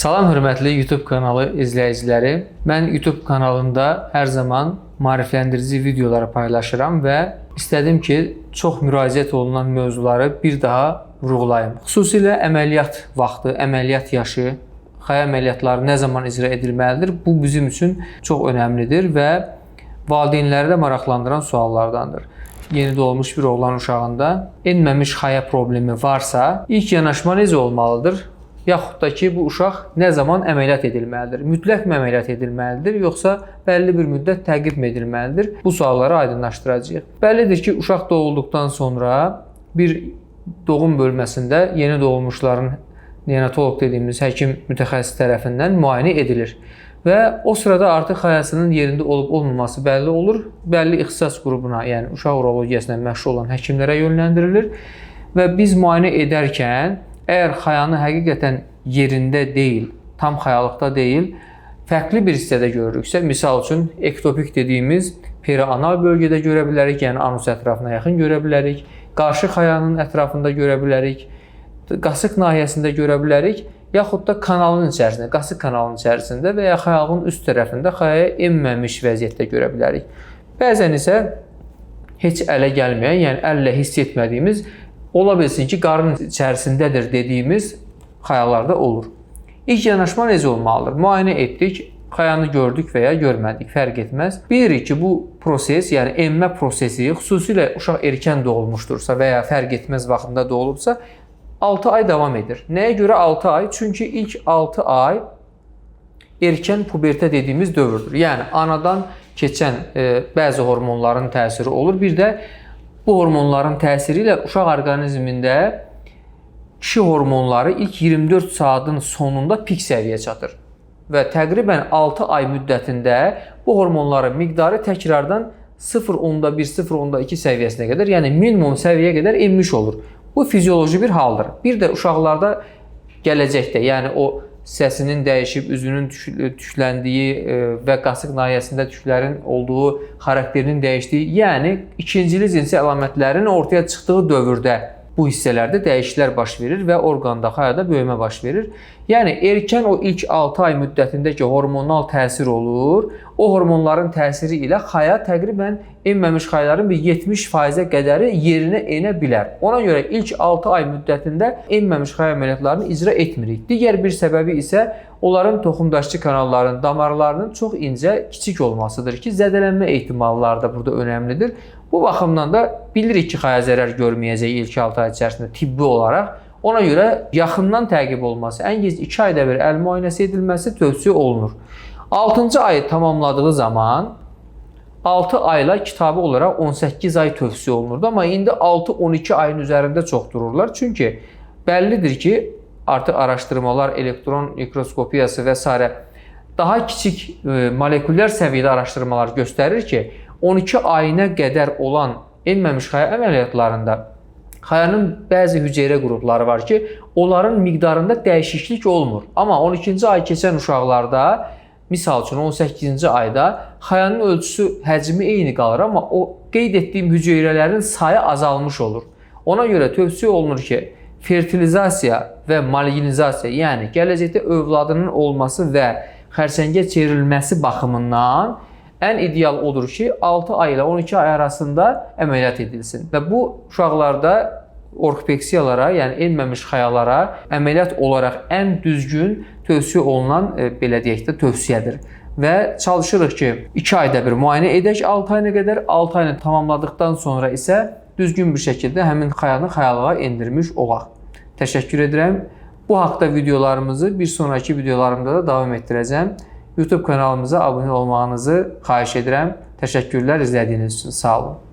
Salam hörmətli YouTube kanalı izləyiciləri. Mən YouTube kanalında hər zaman maarifləndirici videoları paylaşıram və istədim ki, çox müraciət olunan mövzuları bir daha vurğulayım. Xüsusilə əməliyyat vaxtı, əməliyyat yaşı, xaya əməliyyatları nə zaman icra edilməlidir? Bu bizim üçün çox önəmlidir və valideynləri də maraqlandıran suallardandır. Yeni doğmuş bir oğlan uşağında enməmiş xaya problemi varsa, ilk yanaşma necə olmalıdır? Yaxud da ki, bu uşaq nə zaman əməliyyat edilməlidir? Mütləq mi əməliyyat edilməlidir, yoxsa bəlli bir müddət təqib mi edilməlidir? Bu sualları aydınlaşdıracağıq. Bəllidir ki, uşaq doğulduqdan sonra bir doğum bölməsində yeni doğulmuşların neonatoloq dediyimiz həkim mütəxəssis tərəfindən müayinə edilir. Və o sırada artıq xayasının yerində olub-olmaması bəlli olur. Bəlli ixtisas qrupuna, yəni uşaq urologiyasına məşğul olan həkimlərə yönləndirilir. Və biz müayinə edərkən, əgər xayanı həqiqətən yerində deyil, tam xayalıqda deyil, fərqli bir hissədə görürüksə, misal üçün ektopik dediyimiz perianal bölgədə görə bilərik, yəni anus ətrafına yaxın görə bilərik, qarşı xayanın ətrafında görə bilərik, qasıq nahiyəsində görə bilərik, yaxud da kanalın içərisində, qasıq kanalının içərisində və ya xayalığın üst tərəfində xayaya enməmiş vəziyyətdə görə bilərik. Bəzən isə heç ələ gəlməyən, yəni əllə hiss etmədiyimiz, ola bilsin ki, qarın içərisindədir dediyimiz xayalarda olur. İlk yanaşma necə olmalıdır? Müayinə etdik, xayanı gördük və ya görmədik, fərq etməz. Bilirik ki, bu proses, yəni emmə prosesi, xüsusilə uşaq erkən doğulmuşdursa və ya fərq etməz vaxtında doğulubsa, 6 ay davam edir. Nəyə görə 6 ay? Çünki ilk 6 ay erkən pubertə dediyimiz dövrdür. Yəni, anadan keçən bəzi hormonların təsiri olur. Bir də bu hormonların təsiri ilə uşaq orqanizmində kişi hormonları ilk 24 saatın sonunda pik səviyyə çatır. Və təqribən 6 ay müddətində bu hormonların miqdarı təkrardan 0,1, 0,2 səviyyəsinə qədər, yəni minimum səviyyə qədər enmiş olur. Bu fizioloji bir haldır. Bir də uşaqlarda gələcəkdə, yəni o səsinin dəyişib, üzünün tükləndiyi və qasıq nahiyəsində tüklərin olduğu, xarakterinin dəyişdiyi, yəni ikincili cinsi əlamətlərin ortaya çıxdığı dövrdə bu hissələrdə dəyişikliklər baş verir və orqanda, xayada böyümə baş verir. Yəni erkən o ilk 6 ay müddətində ki, hormonal təsir olur, o hormonların təsiri ilə xaya təqribən enməmiş xayaların bir 70%-ə qədəri yerinə enə bilər. Ona görə ilk 6 ay müddətində enməmiş xaya əməliyyatlarını icra etmirik. Digər bir səbəbi isə onların toxumdaşçı kanallarının, damarlarının çox incə, kiçik olmasıdır ki, zədələnmə ehtimalları da burada önəmlidir. Bu baxımdan da bilirik ki, xaya zərər görməyəcək ilk 6 ay içərisində tibbi olaraq. Ona görə yaxından təqib olması, ən gec 2 ayda bir əl müayinəsi edilməsi tövsiyə olunur. 6-cı ayı tamamladığı zaman 6 ayla kitabı olaraq 18 ay tövsiyə olunurdu. Amma indi 6-12 ayın üzərində çox dururlar. Çünki bəllidir ki, artıq araşdırmalar, elektron mikroskopiyası və s. daha kiçik molekulyar səviyyədə araşdırmalar göstərir ki, 12 ayına qədər olan enməmiş xaya əməliyyatlarında xayanın bəzi hüceyrə qrupları var ki, onların miqdarında dəyişiklik olmur. Amma 12-ci ay keçən uşaqlarda, misal üçün 18-ci ayda xayanın ölçüsü, həcmi eyni qalır, amma o qeyd etdiyim hüceyrələrin sayı azalmış olur. Ona görə tövsiyə olunur ki, fertilizasiya və malignizasiya, yəni gələcəkdə övladının olması və xərçəngə çevrilməsi baxımından ən ideal odur ki, 6 ay ilə 12 ay arasında əməliyyat edilsin. Və bu uşaqlarda ortopeksiyalara, yəni enməmiş xayalara əməliyyat olaraq ən düzgün tövsiyə olunan, belə deyək də, tövsiyədir. Və çalışırıq ki, 2 ayda bir müayinə edək 6 ayına qədər, 6 ayını tamamladıqdan sonra isə düzgün bir şəkildə həmin xayanı xayalığa endirmiş olaq. Təşəkkür edirəm. Bu haqda videolarımızı bir sonraki videolarımda da davam etdirəcəm. YouTube kanalımıza abunə olmağınızı xahiş edirəm. Təşəkkürlər izlədiyiniz üçün. Sağ olun.